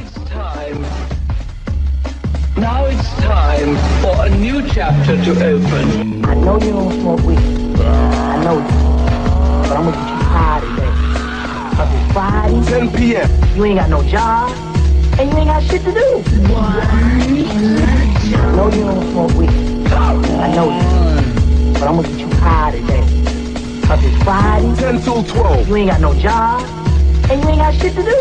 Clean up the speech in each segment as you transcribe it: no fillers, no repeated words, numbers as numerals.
it's time. Now it's time for a new chapter to open. I know you don't smoke weed. I know you. But I'm gonna get you high today. 'Cause it's Friday. 10 p.m. You ain't got no job. And you ain't got shit to do. I know you don't smoke weed. I know you. But I'm gonna get you high today. 'Cause it's Friday. 10 till 12. You ain't got no job. And you ain't got shit to do.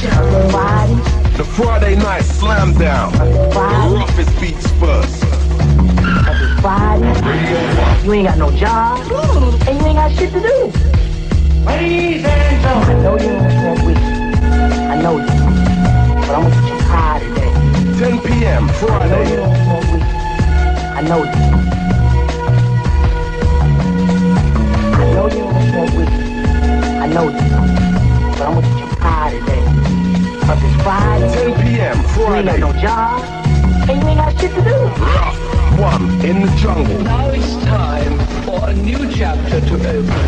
'Cause it's Friday. The Friday night slam down. The Friday. roughest beats first. 'Cause it's Friday. You ain't got no job. And you ain't got shit to do. Ladies and gentlemen. I know you don't smoke weed. I know you. But I'm gonna get you high today. 10 p.m. I know you Friday. don't smoke weed. I know you. I know you don't smoke weed. I know you. But I'm gonna get you high today. 'Cause it's Friday. 10 p.m. You ain't got Friday. no job. And you ain't got shit to do. Rough one in the jungle. Now it's time for a new chapter to open.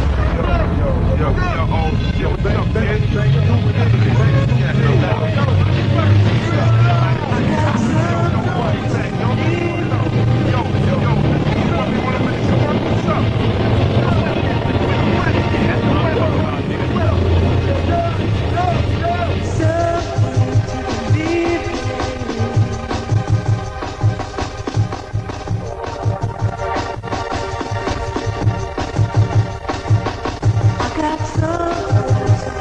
I got something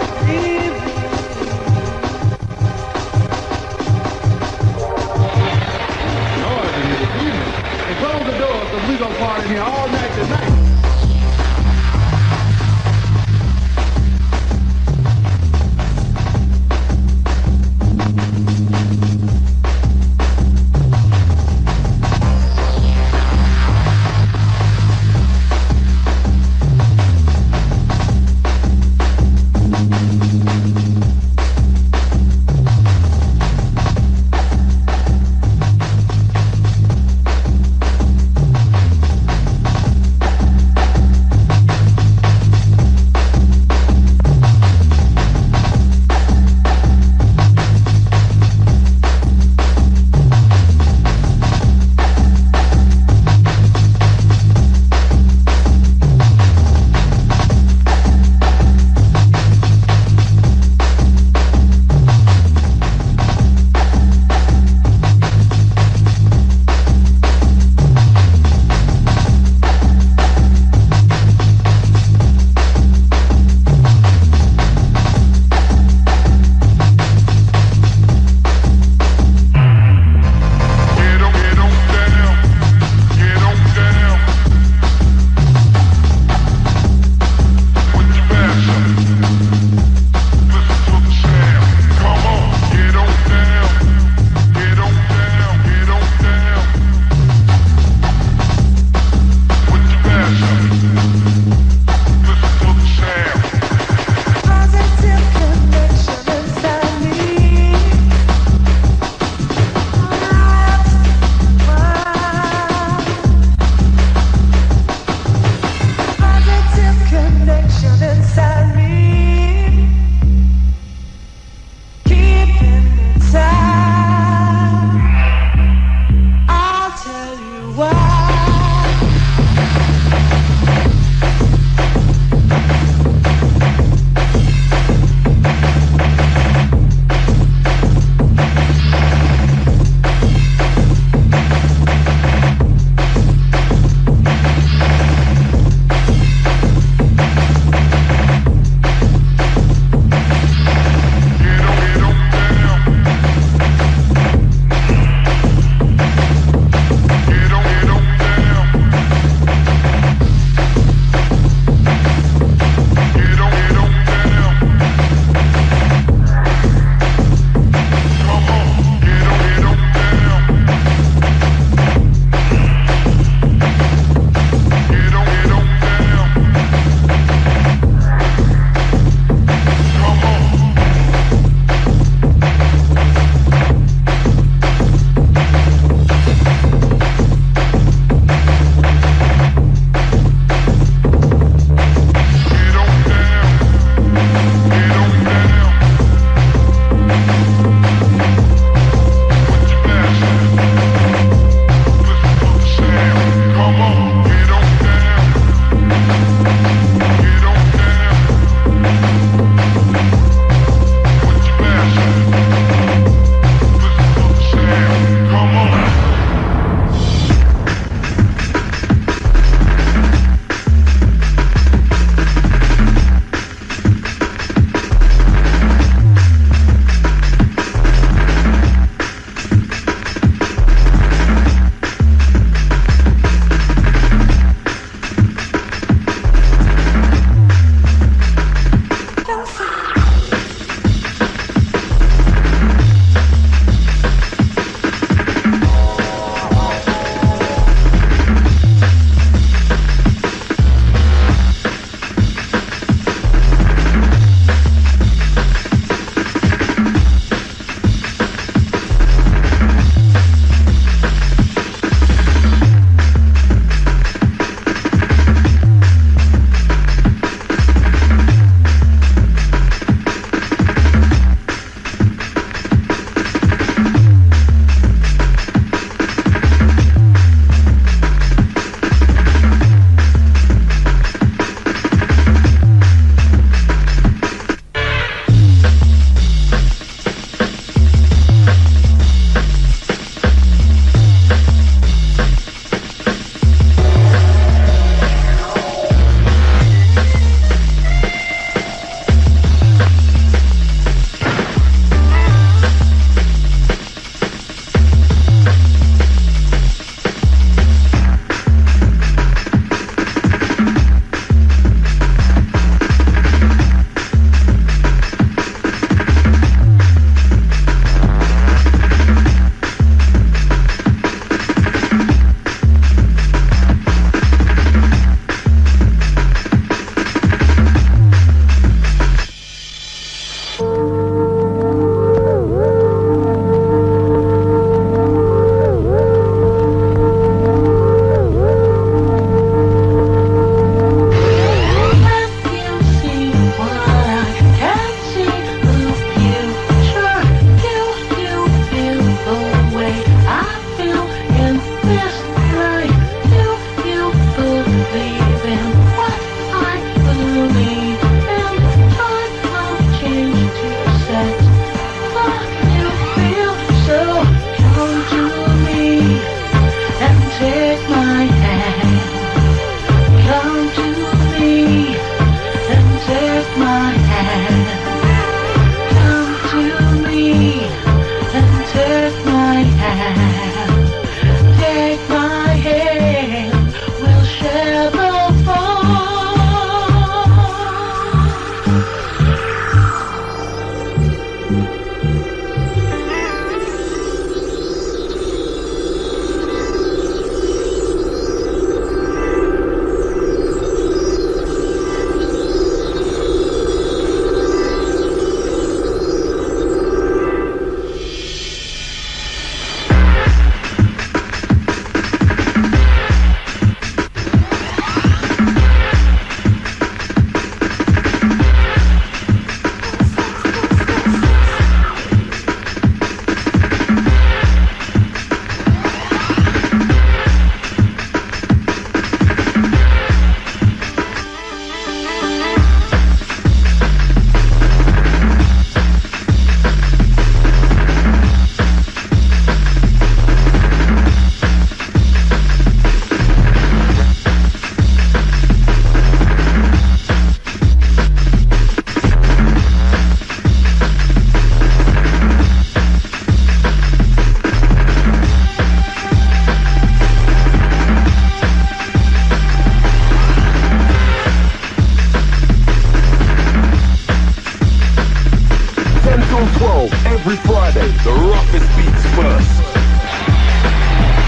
From 12 every Friday, the roughest beats first.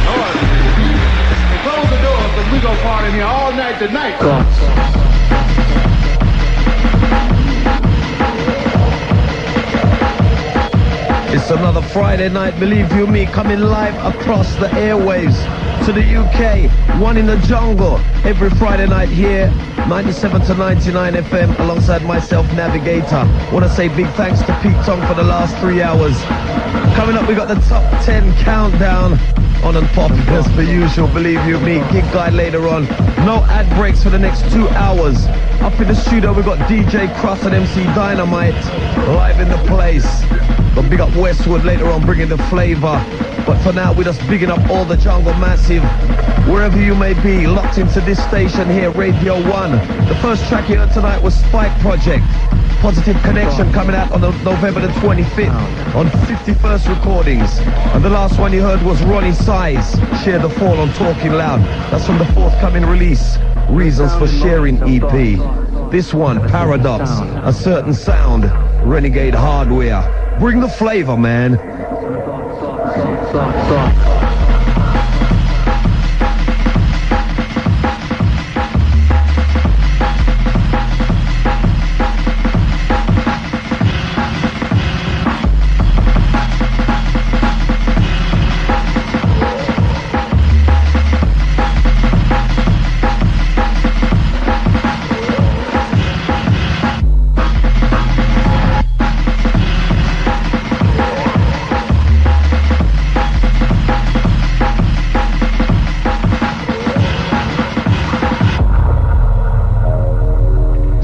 Alright. Close the doors because we gonna party in here all night tonight. It's another Friday night, believe you me, coming live across the airwaves to the UK. One in the jungle every Friday night here, 97 to 99 FM, alongside myself, Navigator. Want to say big thanks to Pete Tong for the last 3 hours. Coming up, we got the top 10 countdown on and pop as per usual, believe you me. Gig guide later on. No ad breaks for the next 2 hours. Up in the studio, we got DJ Krust and MC Dynamite live in the place. But big up Westwood later on, bringing the flavor. But for now, we're just bigging up all the jungle massive. Wherever you may be, locked into this station here, Radio 1. The first track you heard tonight was Spike Project. Positive Connection coming out on November the 25th on 51st Recordings. And the last one you heard was Ronnie Size, Share the Fall on Talking Loud. That's from the forthcoming release, Reasons for Sharing EP. This one, Paradox, A Certain Sound, Renegade Hardware. Bring the flavor, man.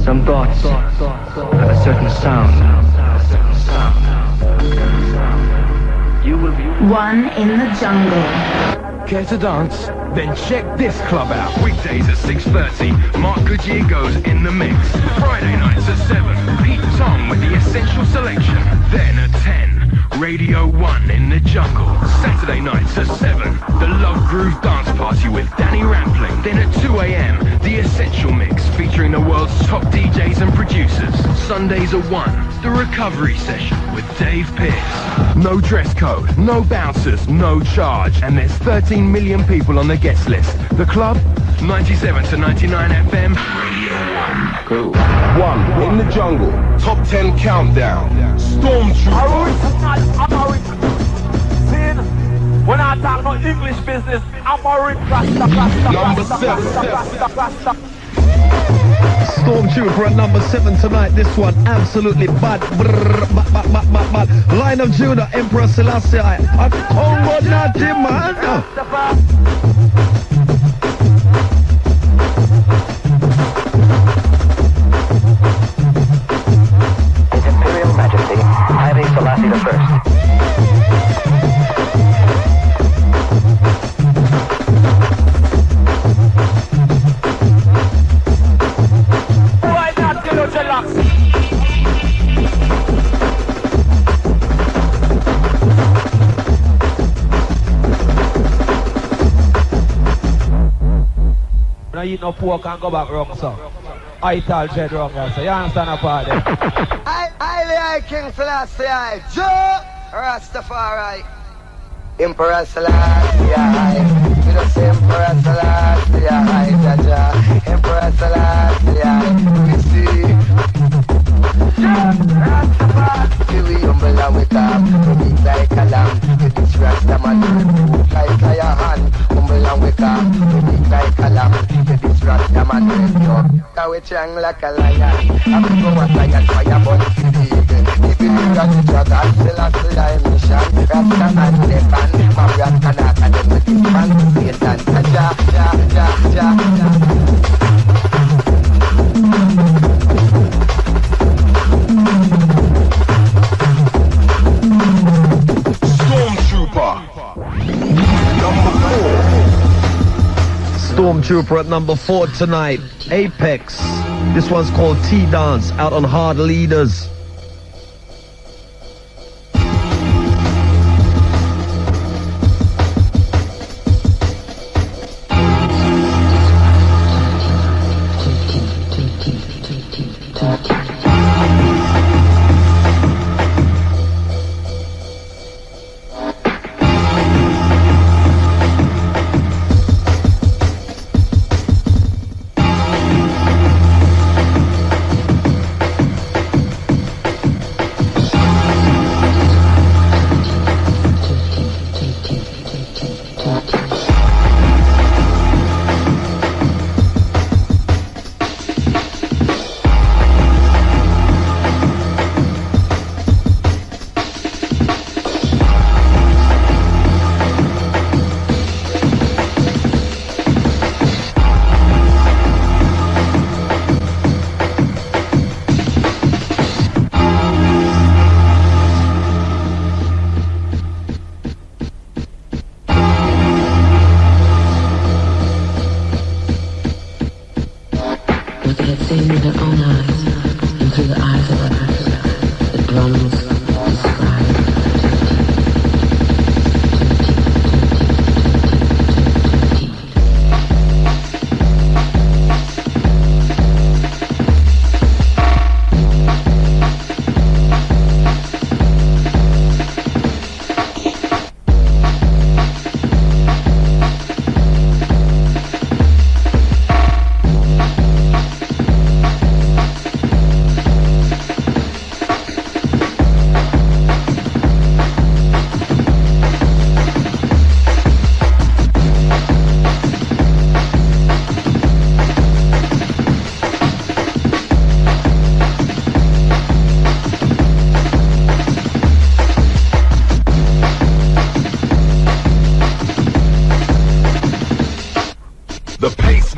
Some thoughts have a certain sound. You will be One in the jungle. Care to dance? Then check this club out. Weekdays at 6:30, Mark Goodyear goes in the mix. Friday nights at 7, Pete Tong with the Essential Selection. Then at 10, Radio 1 in the jungle. Saturday nights at 7, the Love Groove Dance Party with Danny Rampling. Then at 2 a.m, the Essential Mix featuring the world's top DJs and producers. Sundays at 1, the Recovery Session with Dave Pearce. No dress code, no bouncers, no charge. And there's 13 million people on the guest list. The club? 97 to 99 FM, Radio 1. Cool. 1 in the jungle. Top 10 countdown. Stormtrooper. When I talk no English business, I'm a Number 7. Stormtrooper at number 7 tonight. This one absolutely bad. Bad. Line of Judah, Emperor Selassie. A Congo Nati man. His Imperial Majesty, Haile Selassie I. Why not get out your locks? Now you no pork and go back wrong, sir. I tell Jed wrong, so you understand a part there. I King Selassie, Joe Rastafari, Emperor Selassie, we don't say Emperor Selassie, Jaja, Emperor Selassie, we see. Joe Rastafari, we humble and we calm, we big like a lamb, we this Rastaman, like a hand, humble and we calm, we big like a lamb, we this Rastaman, we strong like a lion, I'm going to lion, fire burn to the eagle. If you got the drug, I'll still have to die mission. Rasta and Stefan, my brother Kanaka, them with his man, Satan. Ja. Stormtrooper. Number 4. Stormtrooper at number 4 tonight. Apex. This one's called T-Dance, out on Hard Leaders.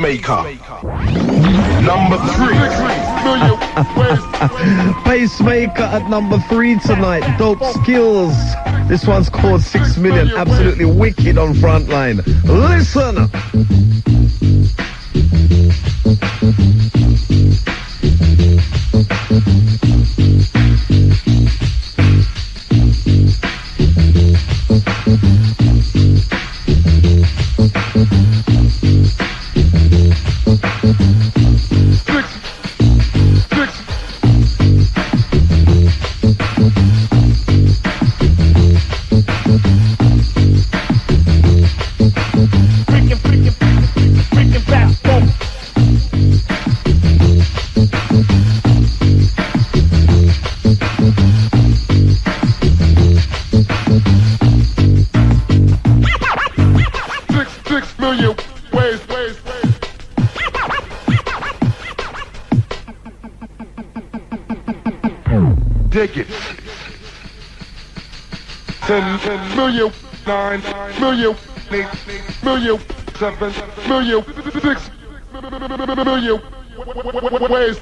Pacemaker. Number 3. Pacemaker at number 3 tonight. Dope Skills. This one's called 6 Million. Absolutely wicked on Frontline. Listen. Dig it. 10 million, 9 million, 8 million, 7 million, 6 million ways.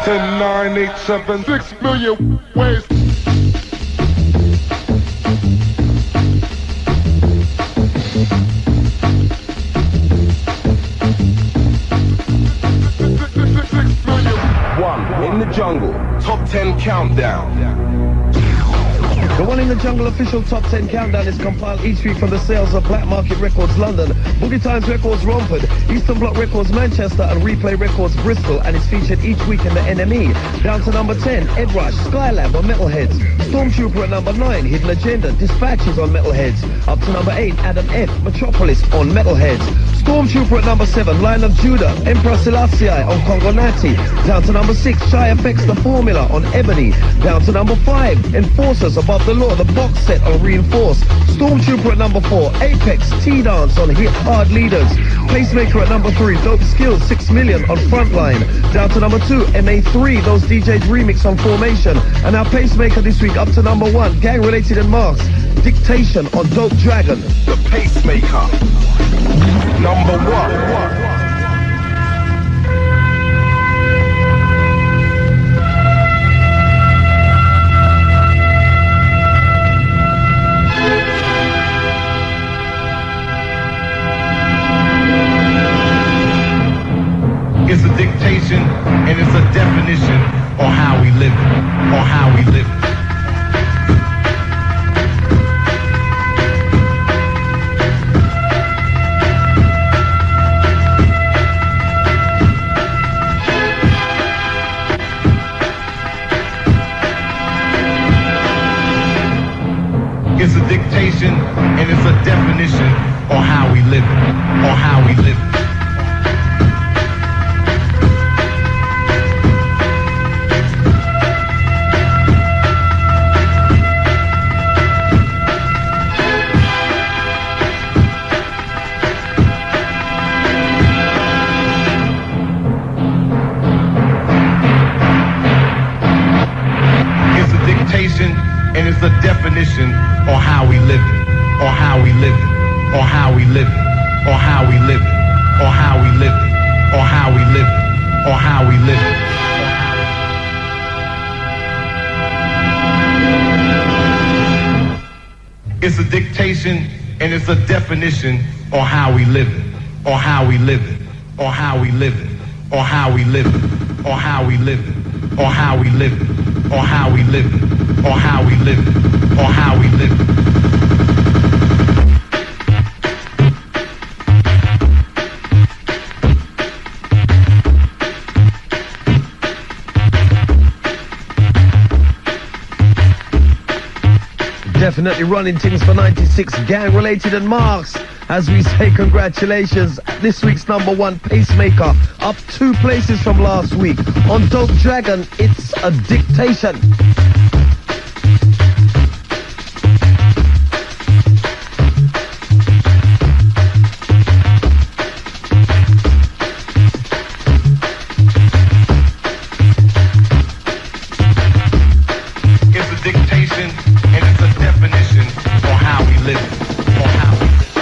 Ten, 9, 8, 7, 6 million ways. One in the jungle. Top 10 countdown. The One in the Jungle official top 10 countdown is compiled each week from the sales of Black Market Records London, Boogie Times Records Romford, Eastern Bloc Records Manchester and Replay Records Bristol, and is featured each week in the NME. Down to number 10, Ed Rush, Skylab on Metalheads. Stormtrooper at number 9, Hidden Agenda, Dispatches on Metalheads. Up to number 8, Adam F, Metropolis on Metalheads. Stormtrooper at number 7, Lion of Judah, Emperor Selassie on Congo Nati. Down to number 6, Shy FX, The Formula on Ebony. Down to number 5, Enforcers Above the Law, the box set on Reinforce. Stormtrooper at number 4, Apex, T-Dance on Hit Hard Leaders. Pacemaker at number 3, Dope Skills, 6 Million on Frontline. Down to number 2, MA3, Those DJs remix on Formation. And our Pacemaker this week up to number 1, Gang Related and Marks, Dictation on Dope Dragon. The Pacemaker. Number 1. It's a dictation and it's a definition on how we live it, on how we live it. It's a dictation and it's a definition on how we live it, on how we live it. And it's a definition on how we live it, on how we live it, on how we live it, on how we live it, on how we live it, on how we live it, on how we live it. It's a dictation and it's a definition on how we live it, on how we live it, on how we live it, on how we live it, on how we live it, on how we live it, on how we live it, on how we live it, on how we live it. Definitely running things for 96, gang related and marks. As we say, congratulations. This week's #1 pacemaker, up 2 places from last week. On Dope Dragon, it's a dictation. It's a dictation and it's a definition on how we live it, on how we live it.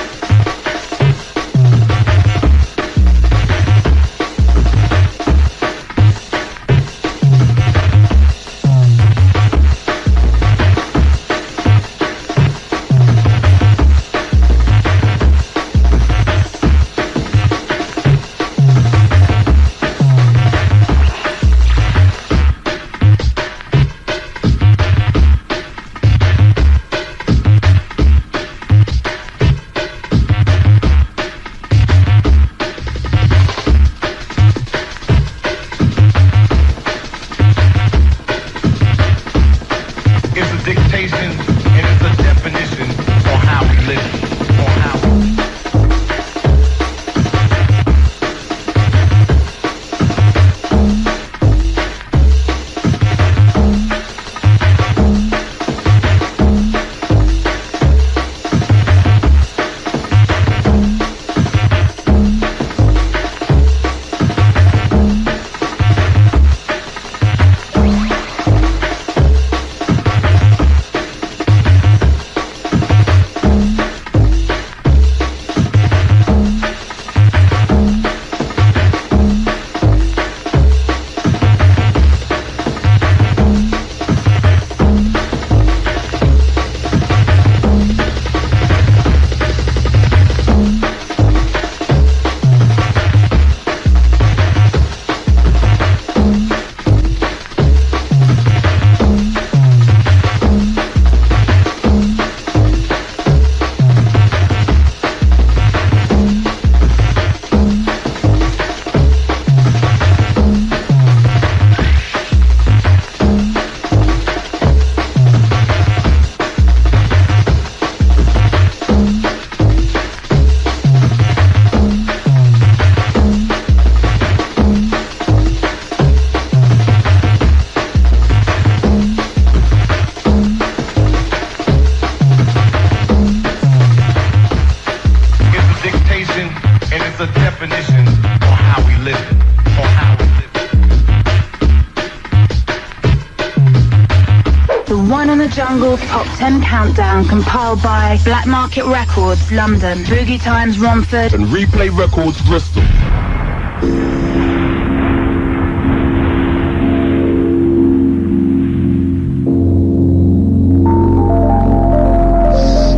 Jungle Top 10 Countdown, compiled by Black Market Records, London, Boogie Times, Romford, and Replay Records, Bristol.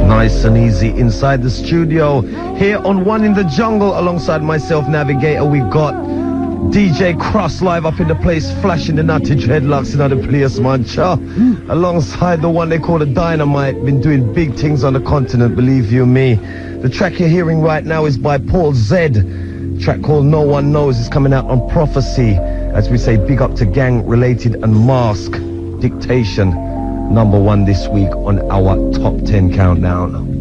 Nice and easy inside the studio. Here on One in the Jungle, alongside myself, Navigator, we got DJ Krust live up in the place, flashing the natty dreadlocks in the place, man. Cha. Alongside the one they call the Dynamite, been doing big things on the continent, believe you me. The track you're hearing right now is by Paul Z. Track called No One Knows is coming out on Prophecy. As we say, big up to gang related and mask. Dictation. number one this week on our top 10 countdown.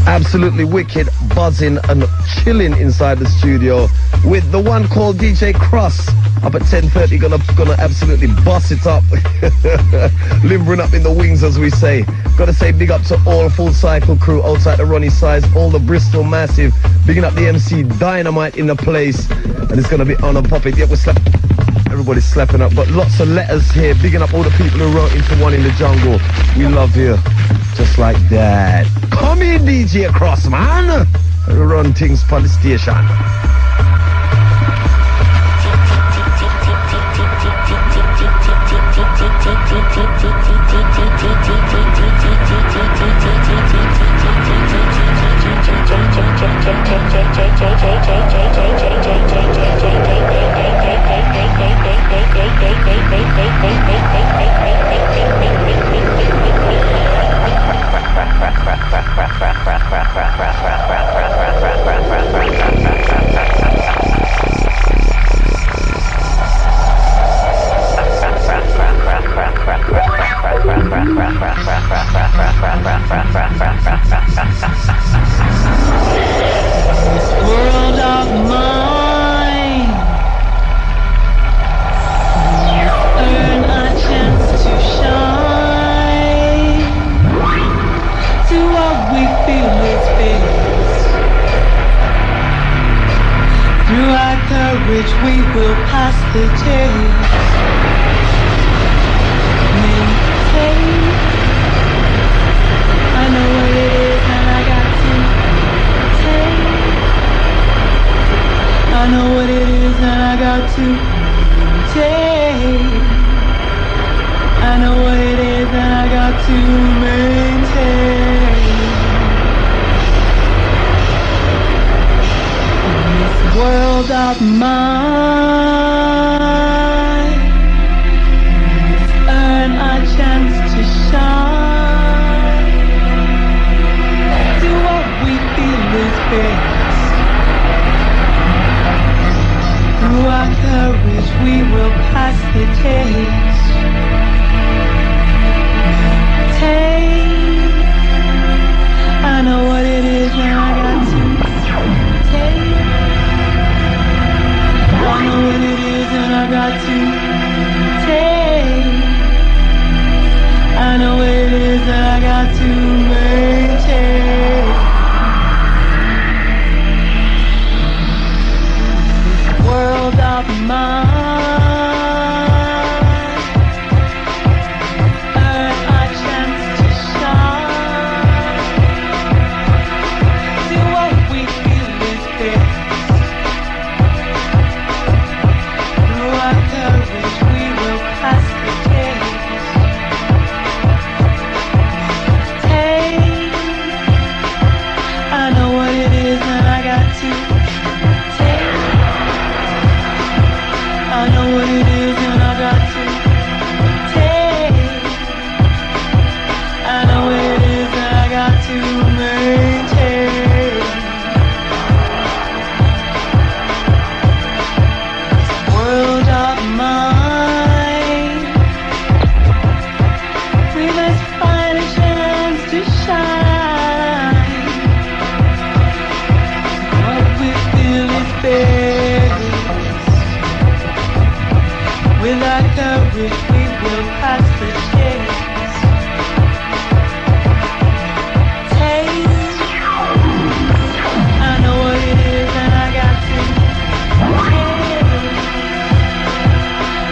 Absolutely wicked, buzzing and chilling inside the studio. with the one called DJ Krust. Up at 10:30, gonna absolutely bust it up. Limbering up in the wings, as we say. Gotta say big up to all Full Cycle crew outside the Ronnie Size, all the Bristol Massive, bigging up the MC Dynamite in the place, and it's gonna be on and pop it. Yeah, everybody's slapping up, but lots of letters here, bigging up all the people who wrote into One in the Jungle. We love you, just like that. Come in, DJ Cross, man. Run things for the station. World of mine, earn a chance to shine. Do what we feel is best. Through our courage, we will pass the test. Maintain. I know what it is, and I got to take. I know what it is, and I got to take. I know what it is, and I got to maintain. This world of mine, earn a chance to shine. Do what we feel is best. Through our courage, we will pass the test. Take. I know what it is, and I got to take. I know what it is, and I got to take. I know what it is, and I got to maintain. World of mine, earn a chance to shine. Do what we feel is best. Through our courage, we will pass the test. Take. I know what it is, and I got to take. I know what it is, and I got to take. I know what it is, and I got to maintain. World of mine, we must find a chance to shine. What we feel is best. With our courage, we will pass the test. Take. I know what it is, and I got to take.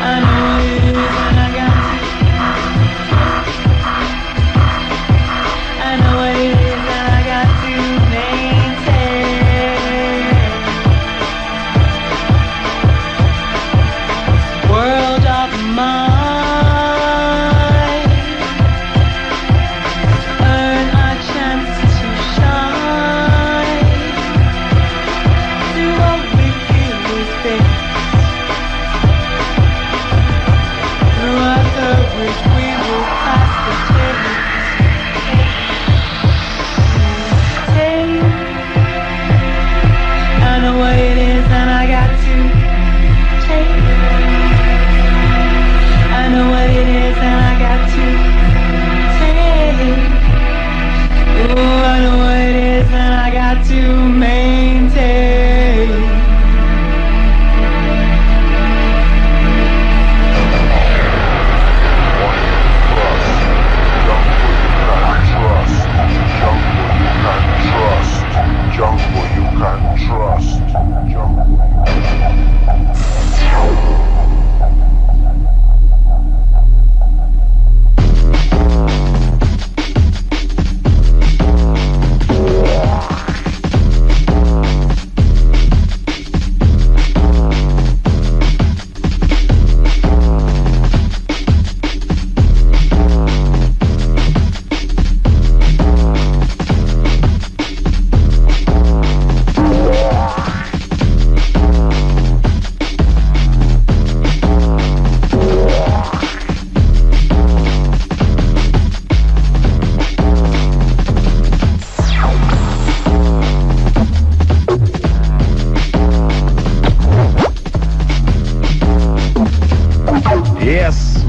I know what it is, and I got to take. I know what it is, and I got to maintain. World of mine.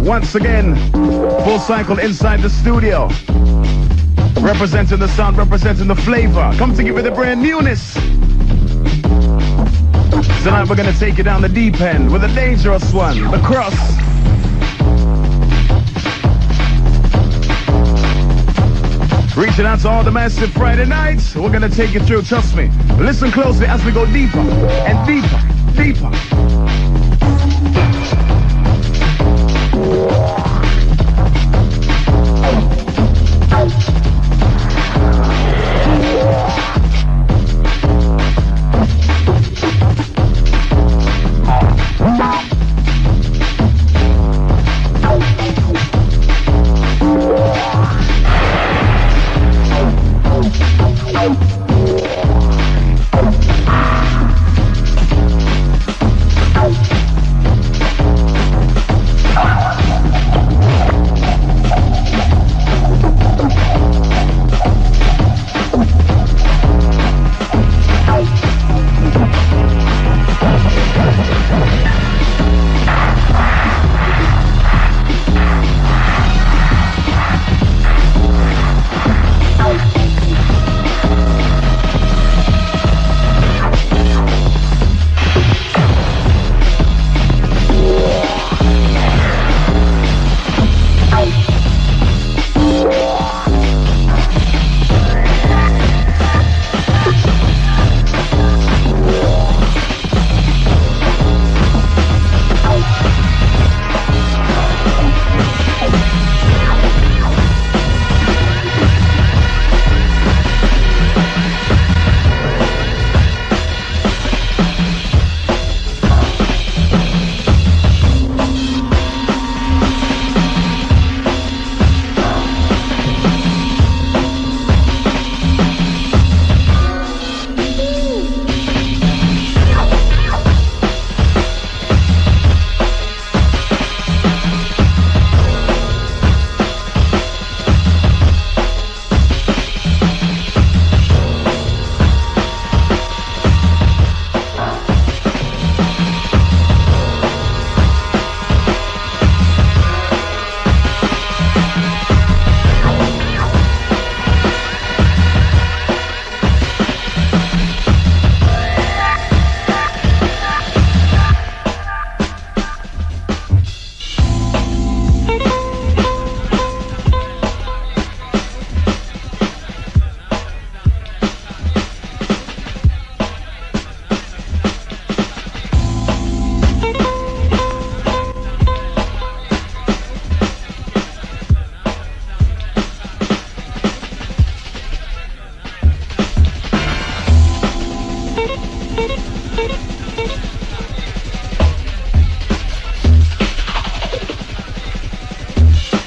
once again, full cycle inside the studio. Representing the sound, representing the flavor. Come to give it the brand newness. Tonight we're gonna take you down the deep end with a dangerous one, the Krust. Reaching out to all the massive Friday nights. We're gonna take you through, trust me. Listen closely as we go deeper and deeper, deeper.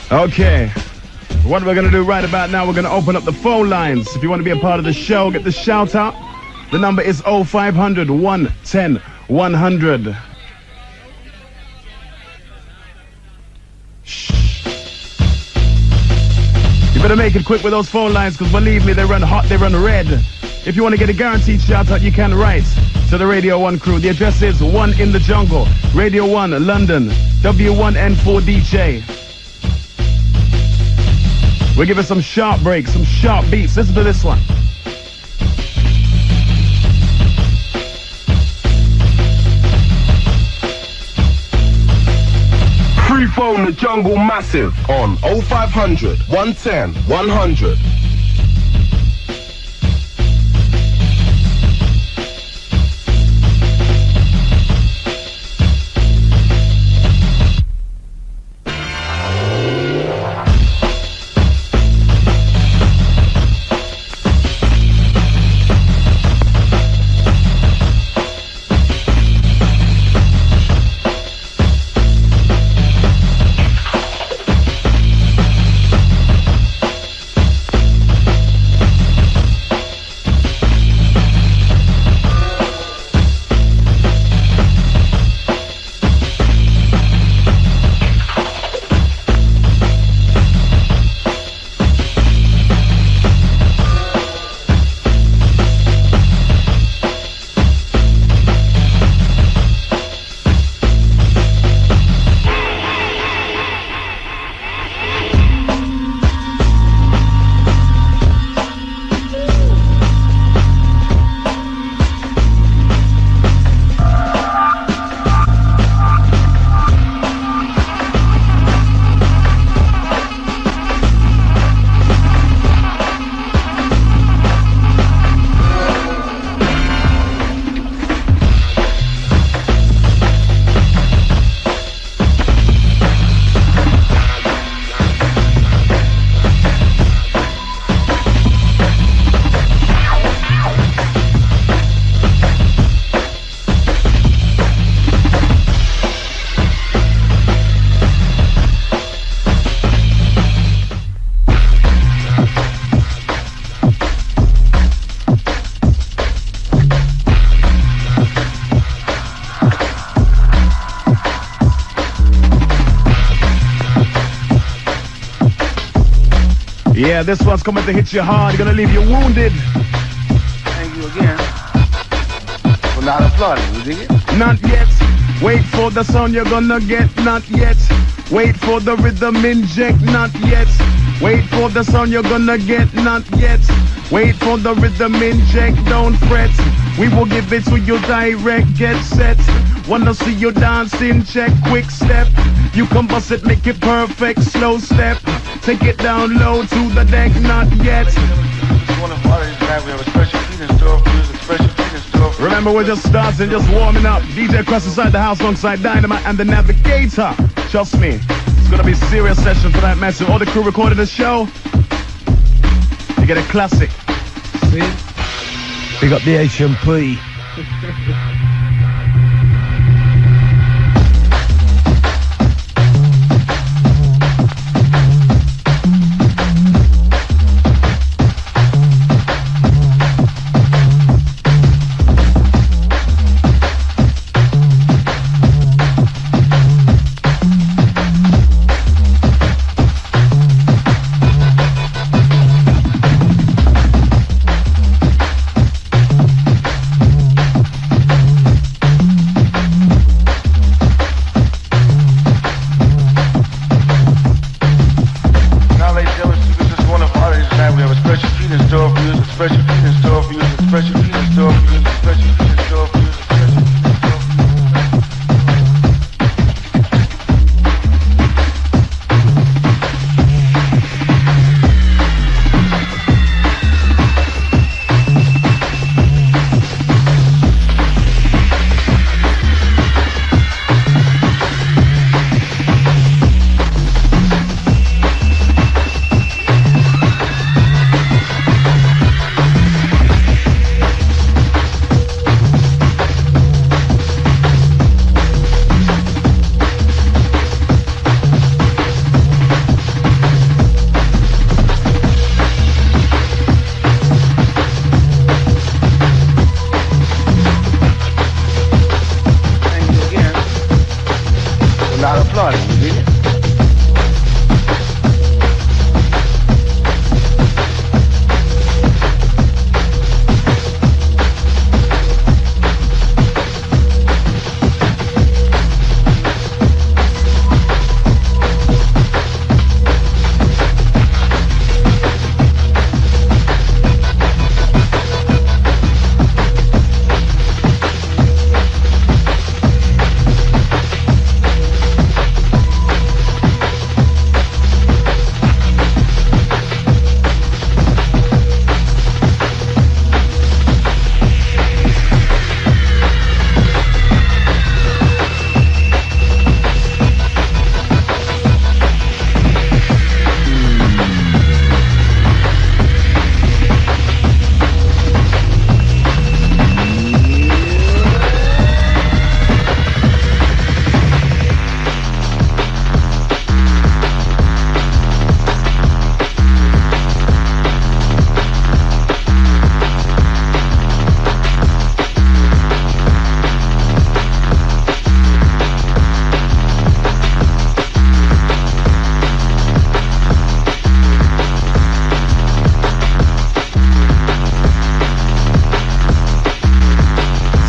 Okay, what we're gonna do right about now, we're gonna open up the phone lines. If you want to be a part of the show, get the shout out. The number is 0500 110 100. Shh. You better make it quick with those phone lines, because believe me, they run hot, they run red. If you want to get a guaranteed shout out, you can write to the Radio 1 crew. The address is 1 in the Jungle, Radio 1, London, W1N4DJ. We'll give it some sharp breaks, some sharp beats. Listen to this one. Free phone the Jungle Massive on 0500 110 100. Yeah, this one's coming to hit you hard. You're gonna leave you wounded. Thank you again for not applauding. You dig it? Not yet. Wait for the sound you're gonna get. Not yet. Wait for the rhythm inject. Not yet. Wait for the sound you're gonna get. Not yet. Wait for the rhythm inject. Don't fret. We will give it to you direct. Get set. Wanna see you dancing? Check. Quick step. You can bust it, make it perfect. Slow step. Take it down low to the deck. Not yet. Remember, we're just starting, just warming up. DJ Krust inside the house alongside Dynamite and the Navigator. Trust me, it's gonna be a serious session tonight, massive. All the crew recording the show. You get a classic. See? Big up the HMP.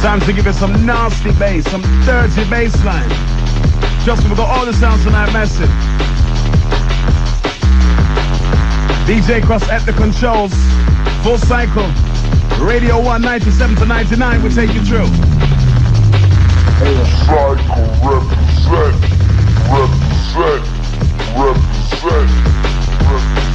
Time to give it some nasty bass, some dirty bass line. Just we got all the sounds tonight, massive. DJ Krust at the controls. Full cycle. Radio 1, 97 to 99 will take you through. Full cycle, represent, represent, represent, represent.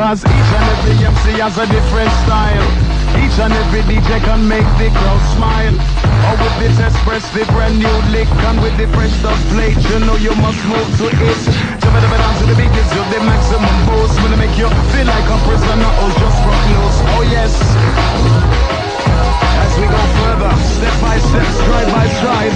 Cause each and every MC has a different style. Each and every DJ can make the crowd smile. Or with this expressive brand new lick, and with the fresh dub plate, you know you must move to it. Jump down to the biggest of the maximum boost. Gonna make you feel like a prisoner or just broke loose. Oh yes. As we go further, step by step, stride by stride.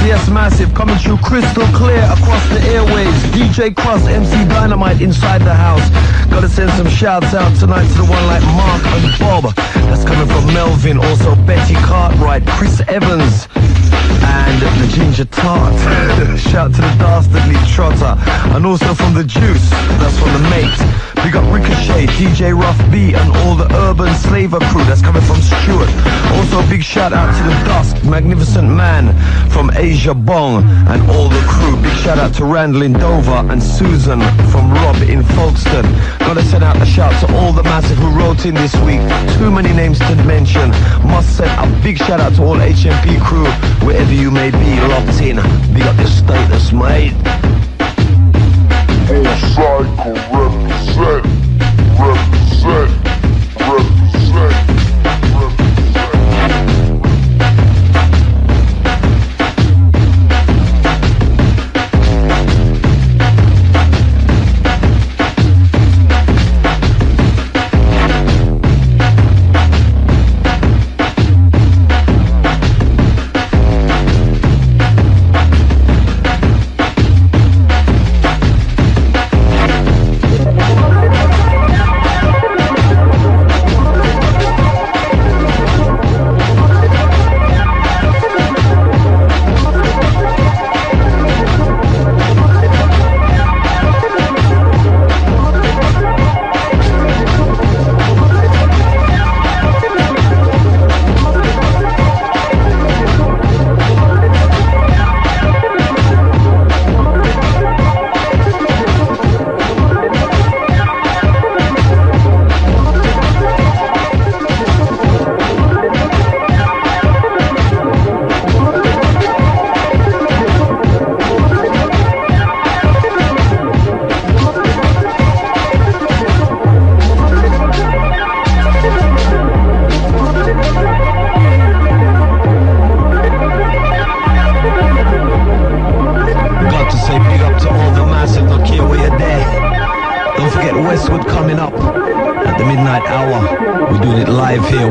Yes, massive, coming through crystal clear across the airwaves. DJ Krust, MC Dynamite inside the house. Gotta send some shouts out tonight to the one like Mark and Bob. That's coming from Melvin, also Betty Cartwright, Chris Evans, and the Ginger Tart. Shout to the Dastardly Trotter, and also from the Juice, that's from the Mate. Big up Ricochet, DJ Rough B, and all the Urban Slaver crew, that's coming from Stuart. Also a big shout out to the Dusk, Magnificent Man from Asia Bong, and all the crew. Big shout out to Randall in Dover and Susan from Rob in Folkestone. Gotta send out a shout to all the massive who wrote in this week. Too many names to mention. Must send a big shout out to all HMP crew, wherever you may be locked in. Big up your status, mate. Full cycle represent, represent, represent.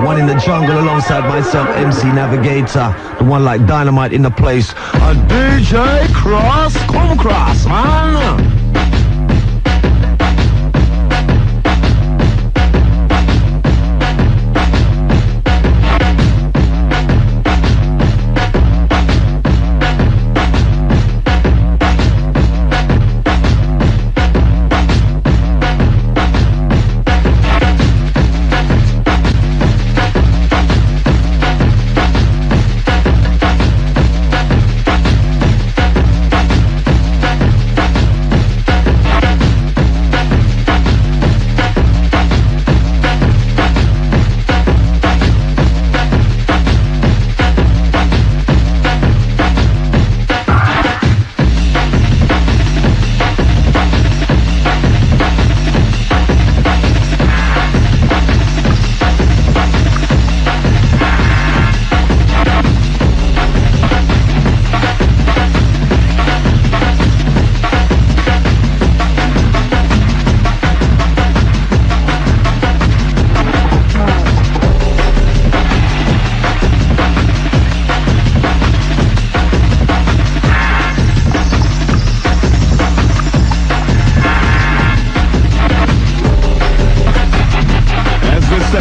One in the jungle alongside myself, MC Navigator. The one like dynamite in the place. A DJ Krust, come Krust, man.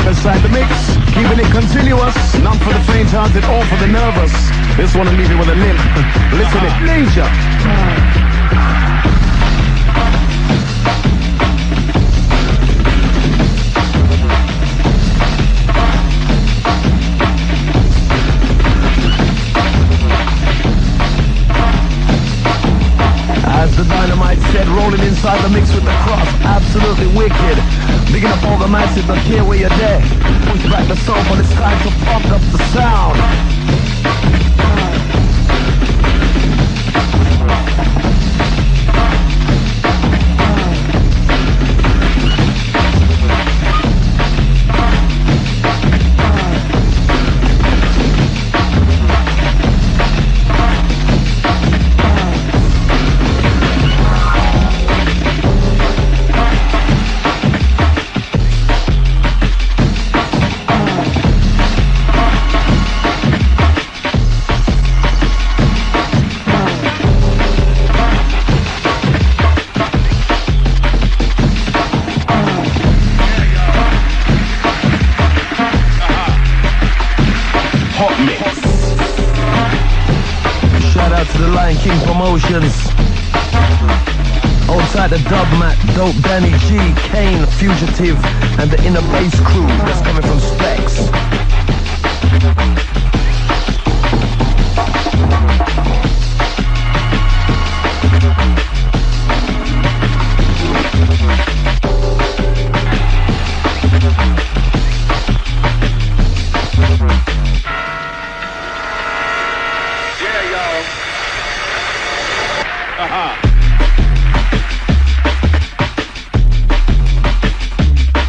Inside the mix, keeping it continuous, none for the faint-hearted or for the nervous. This one will leave you with a limp. Listen it, danger. As the dynamite said, rolling inside the mix with the Krust, absolutely wicked. Bigging up all the massive, but here where you're there. Push back the soul, but it's time to pump up the sound. King Promotions. Outside the dub mat, Dope Danny G, Kane, Fugitive, and the Inner Bass crew that's coming from Specs.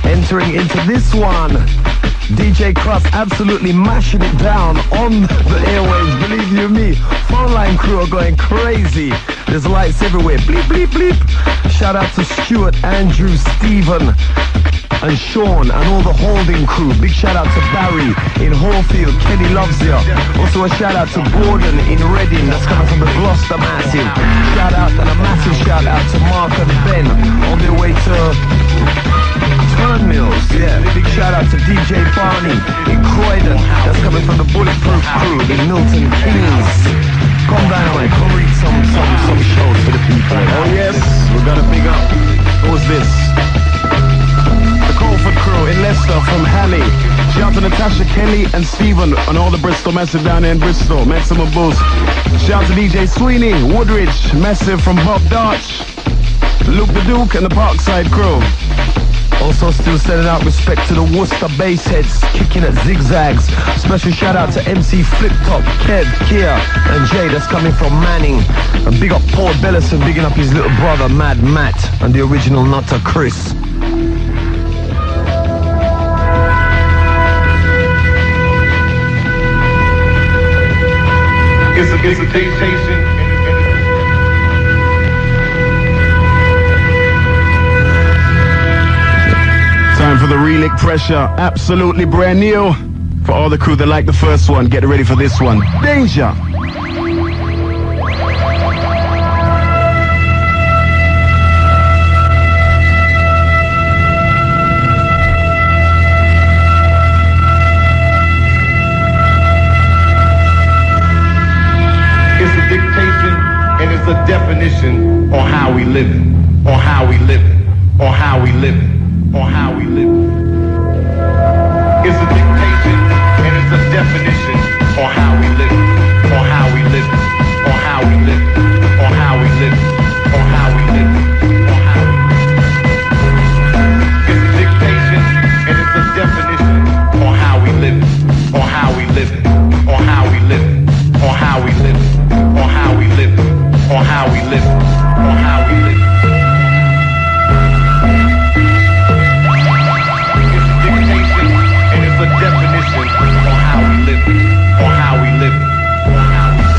Entering into this one, DJ Krust absolutely mashing it down on the airwaves, believe you me. Phone line crew are going crazy. There's lights everywhere, bleep, bleep, bleep. Shout out to Stuart, Andrew, Stephen, and Sean, and all the holding crew. Big shout out to Barry in Hallfield, Kenny loves you. Also a shout out to Gordon in Reading, that's coming from the Gloucester Massive. Shout out and a massive shout out to Mark and Ben on their way to Turnmills. Yeah, big shout out to DJ Barney in Croydon, that's coming from the Bulletproof crew in Milton Keynes. Come down, come read some shows for the people. Oh yes, we got a big up. Who's this? The Colford crew in Leicester from Halley. Shout out to Natasha Kelly and Stephen and all the Bristol Massive down there in Bristol. Maximum boost. Shout out to DJ Sweeney, Woodridge, Massive from Bob Darch. Luke the Duke and the Parkside crew. Also still sending out respect to the Worcester bassheads, kicking at zigzags. Special shout out to MC Flip Top, Kev, Kia and Jay, that's coming from Manning. And big up Paul Bellison, bigging up his little brother Mad Matt and the original Nutter Chris. It's a dictation. Time for the relic pressure. Absolutely brand new. For all the crew that like the first one, get ready for this one. Danger. It's a dictation and it's a definition on how we live it, on how we live it, on how we live it, on how we live it. It's a dictation and it's a definition on how we live it, on how we live it, on how we live it, on how we live it, on how we live it, on how we live it. It's a dictation and it's a definition on how we live it, on how we live it, on how we live it, on how we live it, on how we live it, on how we live it, on how we live it. The definition on how we live it, on how we live it, on how we live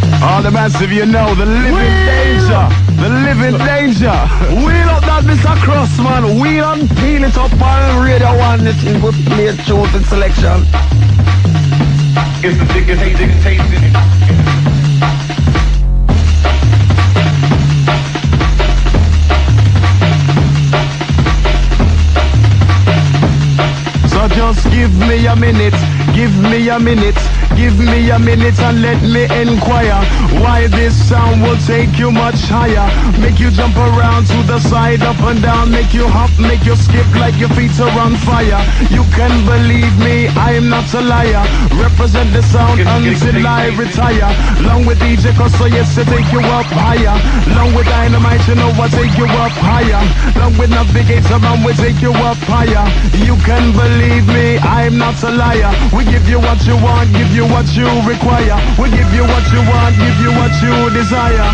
it. All the massive, you know, the living danger, the living danger. Wheel up that Mr. Krust, man. Wheel and peel it up on Radio 1. It will play a chosen selection. It's the dictation. So just give me a minute, give me a minute, give me a minute and let me inquire why this sound will take you much higher. Make you jump around to the side, up and down, make you hop, make you skip like your feet are on fire. You can believe me, I am not a liar. Represent the sound until I retire. Long with DJ Krust, yes, to take you up higher. Long with Dynamite, you know I take you up higher. Long with Navigator, man, we take you up higher. You can believe me, I am not a liar. We give you what you want, give you what you require. We give you what you want, give you what you desire.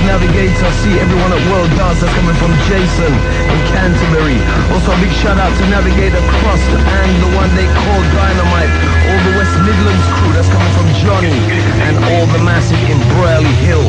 Navigator, see everyone at World Dance. That's coming from Jason in Canterbury. Also a big shout out to Navigator Krust and the one they call Dynamite. All the West Midlands crew, that's coming from Johnny. And all the massive in Brierley Hill.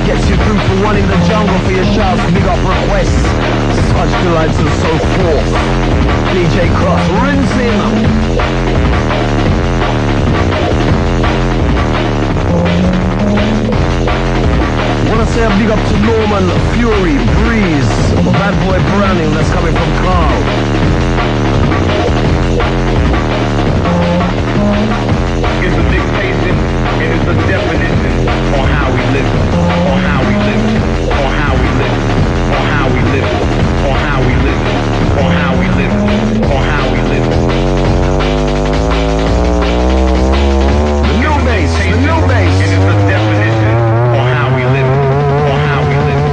Gets you through for one in the jungle for your shouts, big up requests. Touch Delights and so forth. DJ Krust, rinsing. Wanna say a big up to Norman, Fury, Breeze, Bad Boy Browning, that's coming from Carl. It's a dictation and it's a definition on how we live, on how we live, on how we live, on how we live, on how we live, on how we live, on how we live. The new bass, the new bass. And it's a definition on how we live, on how we live.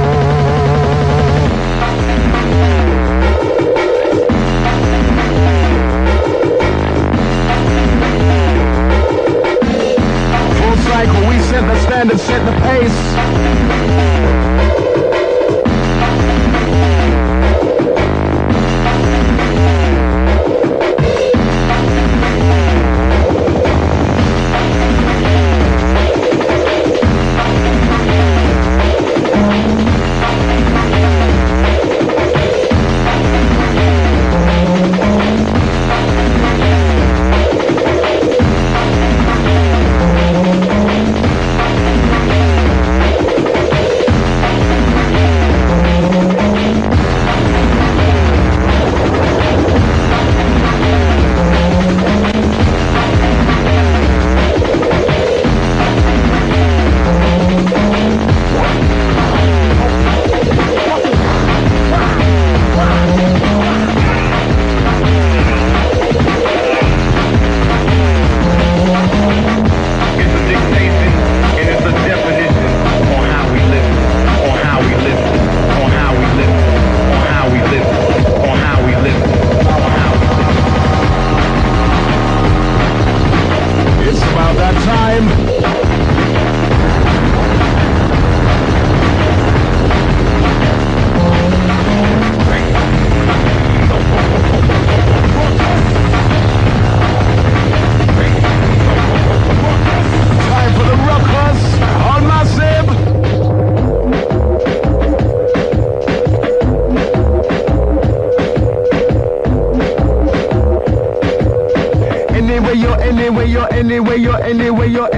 Full cycle, we set the standard, set the pace.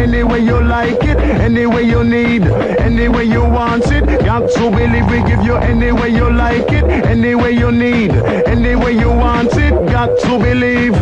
Any way you like it, any way you need, any way you want it. Got to believe we give you any way you like it, any way you need, any way you want it. Got to believe.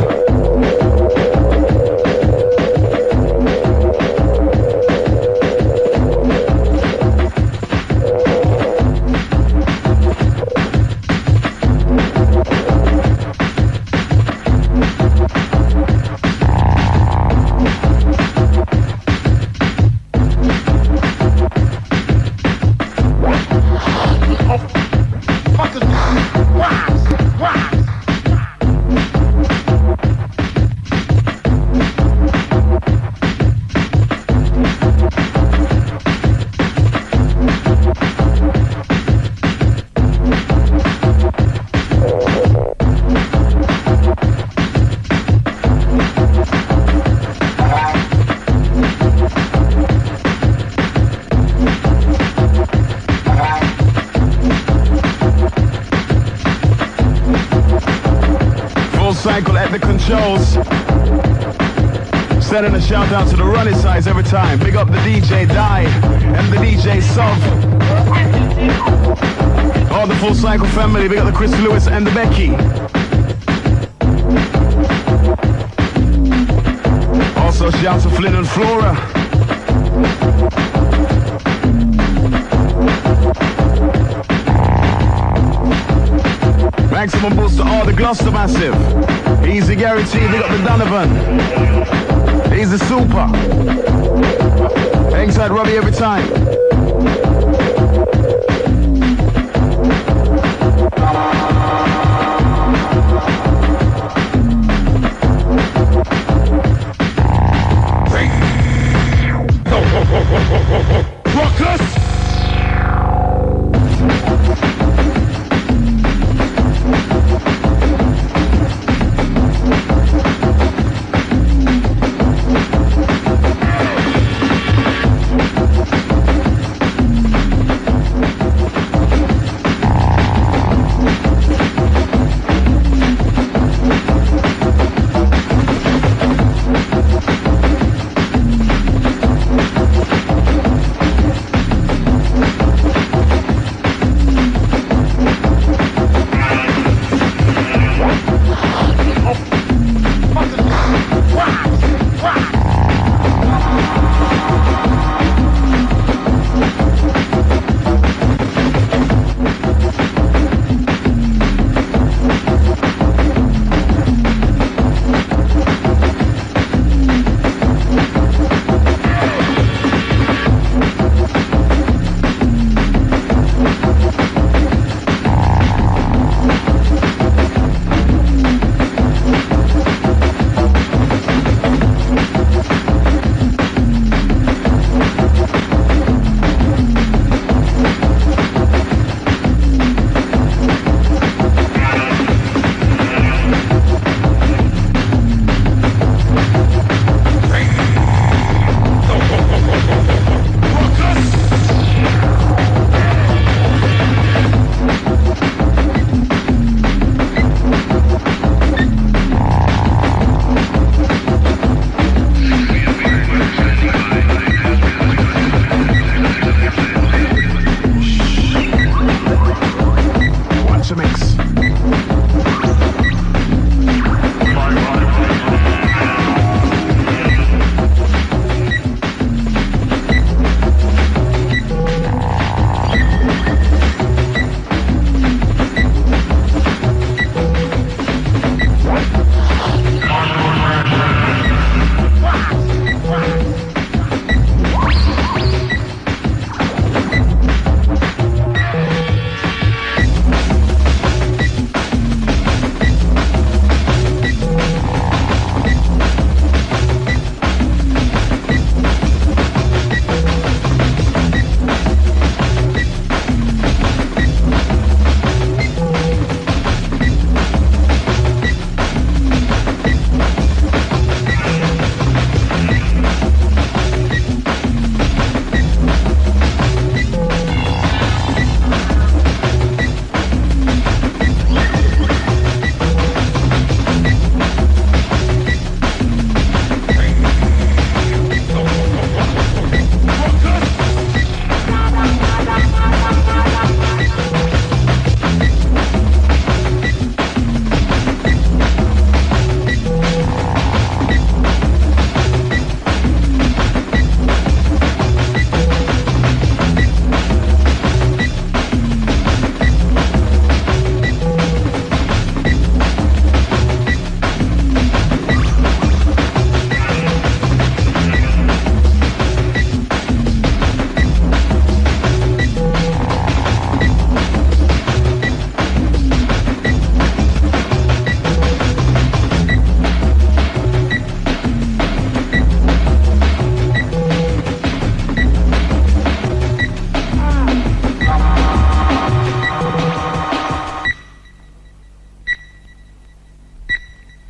Cycle at the controls. Sending a shout out to the running sides every time. Big up the DJ Die and the DJ Sub. All the Full Cycle family. Big up the Chris Lewis and the Becky. Also shout to Flynn and Flora. Maximum boost to all the Gloucester Massive. Easy Guarantee, they got the Donovan. He's the super. Inside Robbie every time. Rockers!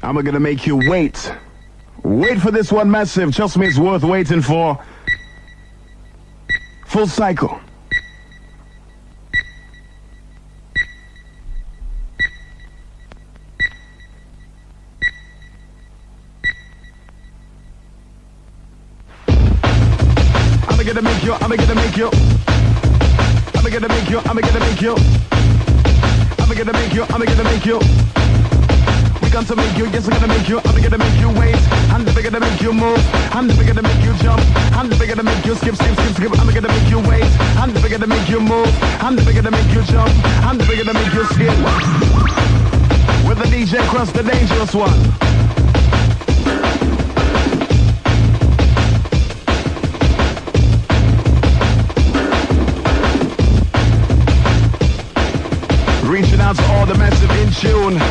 I'm gonna make you wait. Wait for this one massive. Trust me, it's worth waiting for. Full cycle. I'm gonna make you. I'm gonna make you. I'm gonna make you. I'm gonna make you. I'm gonna make you. I'm gonna make you. We got to make you. Yes, I'm gonna make you. I'm gonna make you wait. I'm gonna make you move. I'm gonna make you jump. I'm gonna make you skip, skip, skip, skip. I'm gonna make you wait. I'm gonna make you move. I'm gonna make you jump. I'm gonna make you skip. With the DJ Krust, the dangerous one. Reaching out to all the massive in tune.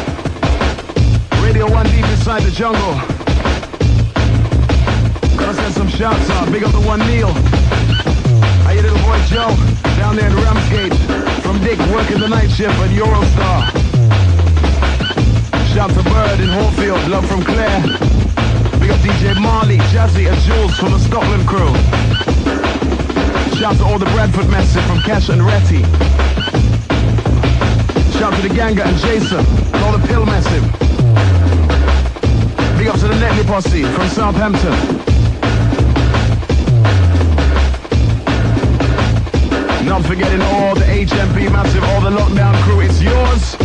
Radio 1 deep inside the jungle. Gotta send some shouts out. Big up the one Neil. How you little boy Joe? Down there in Ramsgate. From Dick working the night shift at Eurostar. Shout to Bird in Horfield. Love from Claire. Big up DJ Marley, Jazzy and Jules from the Scotland crew. Shout to all the Bradford massive from Cash and Retty. Shout to the Ganga and Jason, and all the Pill Massive. Big up to the Netley Posse from Southampton. Not forgetting all the HMP Massive, all the Lockdown crew, it's yours.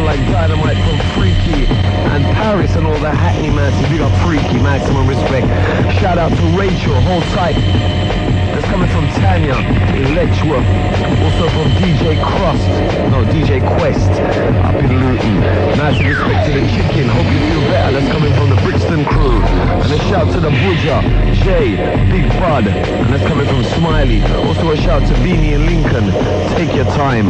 like Dynamite from Freaky and Paris and all the Hackney masses. Big up Freaky, maximum respect. Shout out to Rachel, hold tight. That's coming from Tanya in Letchworth. Also from DJ Krust, no, DJ Quest up in Luton. Nice respect to the chicken, hope you feel better. That's coming from the Brixton crew. And a shout to the Budger, Jay, Big Bud. And that's coming from Smiley. Also a shout to Beanie and Lincoln. Take your time.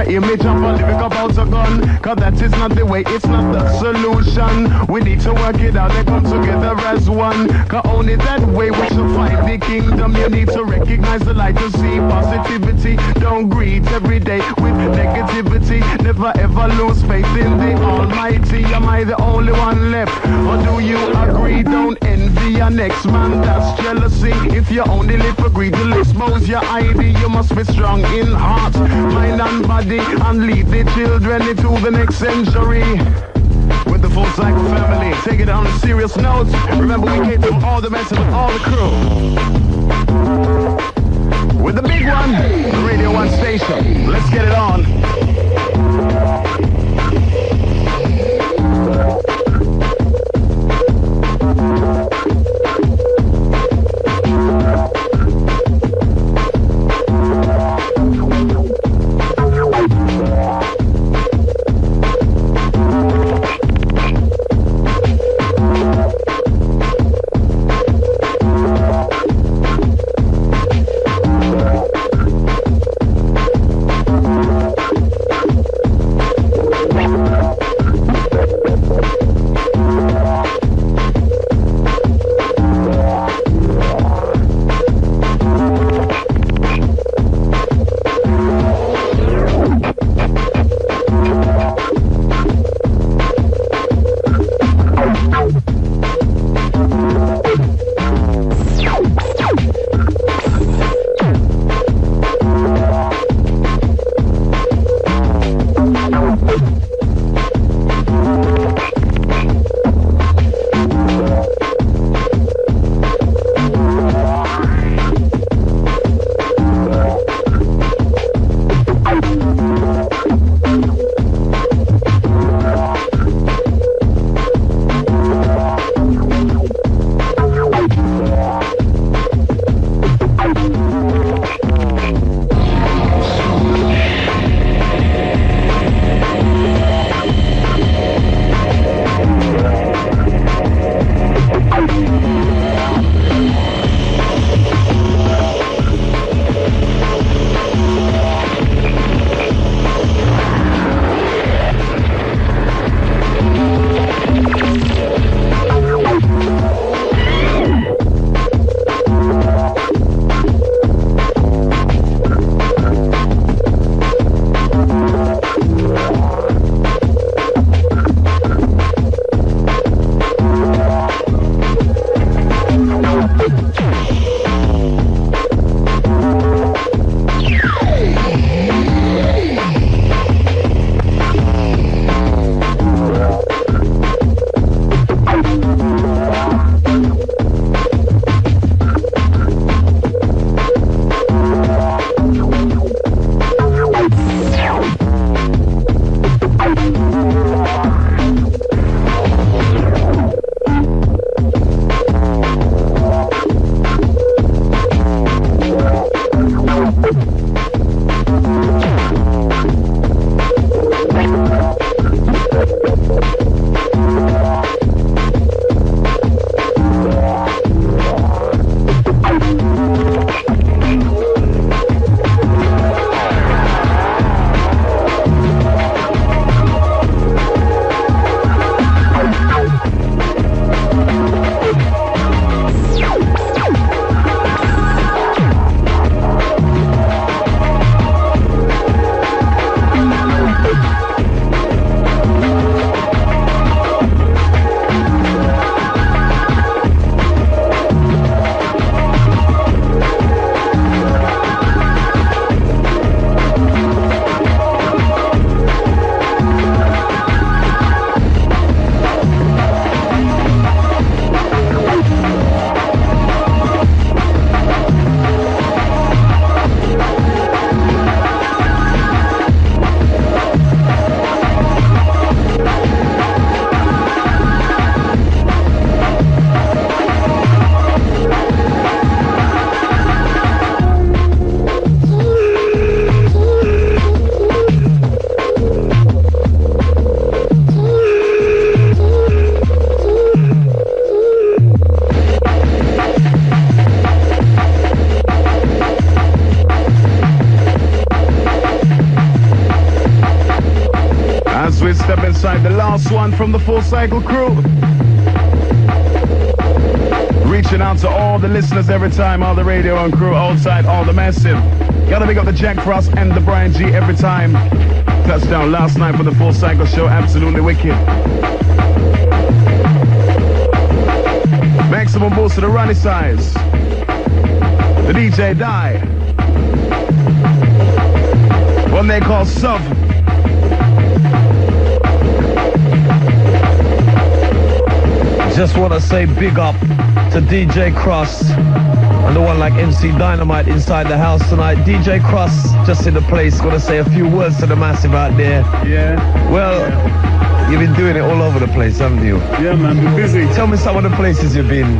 Image of a lyric about a gun, cause that is not the way, it's not the solution. We need to work it out and come together as one, cause only that way we shall find the kingdom. You need to recognize the light to see positivity. Don't greet every day with negativity. Never ever lose faith in the Almighty. Am I the only one left, or do you agree? Don't envy your next man, that's jealousy. If you only live for greed, you'll expose your ID. You must be strong in heart, mind and body, and lead the children into the next century. With the Full Cycle family, take it on a serious note. Remember, we came from all the best and all the crew. With the big one, the Radio 1 station. Let's get it on. inside the last one from the Full Cycle crew. Reaching out to all the listeners every time, all the radio and crew outside, all the massive. Gotta big up the Jack Krust and the Brian G every time. Touchdown last night for the Full Cycle show, absolutely wicked. Maximum boost to the runny size. The DJ Die. One they call Sub. Just want to say big up to DJ Krust and the one like MC Dynamite inside the house tonight. DJ Krust just in the place, gonna say a few words to the massive out there. Yeah. Well, you've been doing it all over the place, haven't you? Yeah, man, we're busy. Tell me some of the places you've been.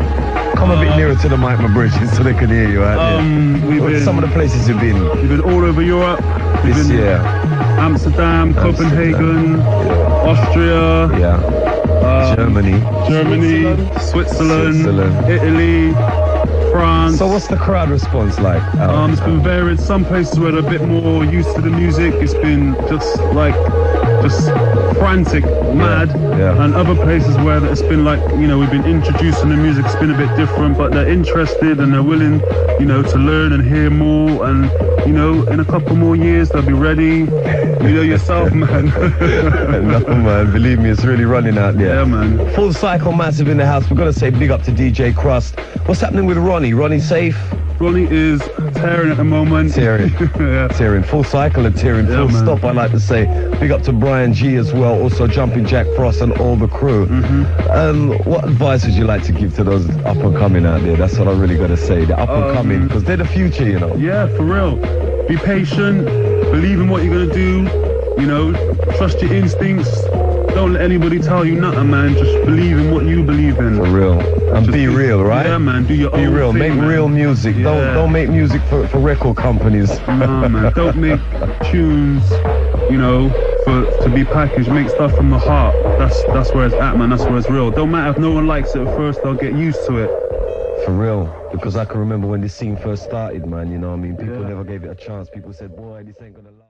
Come a bit nearer to the mic, my bridges, so they can hear you out there. We've been, some of the places you've been. We've been all over Europe. We've this been year. Amsterdam, Copenhagen, Austria. Yeah. Germany, Switzerland, Italy, France. So what's the crowd response like? It's been varied. Some places where they're a bit more used to the music. It's been just frantic, mad. Yeah. And other places where it's been like, you know, we've been introducing the music. It's been a bit different, but they're interested and they're willing, you know, to learn and hear more. And, you know, in a couple more years, they'll be ready. You know yourself, man. No, man, believe me, it's really running out there. Yeah, man. Full Cycle massive in the house. We're going to say big up to DJ Krust. What's happening with Ronnie? Ronnie safe? Ronnie is tearing at the moment. Tearing. Yeah. Tearing. Full cycle and tearing. Yeah, full man. stop, I like to say. Big up to Brian G as well. Also Jumping Jack Frost and all the crew. What advice would you like to give to those up and coming out there? That's what I really got to say. The up and coming, because they're the future, you know. Yeah, for real. Be patient. Believe in what you're going to do. You know, trust your instincts. Don't let anybody tell you nothing, man. Just believe in what you believe in. For real. And Just be real, right? Yeah, man. Do your be own real. thing, Make man. real music. Yeah. Don't make music for record companies. No, man. Don't make tunes, you know, to be packaged. Make stuff from the heart. That's where it's at, man. That's where it's real. Don't matter if no one likes it at first. They'll get used to it. For real. Because I can remember when this scene first started, man. You know what I mean? People never gave it a chance. People said, boy, this ain't gonna last.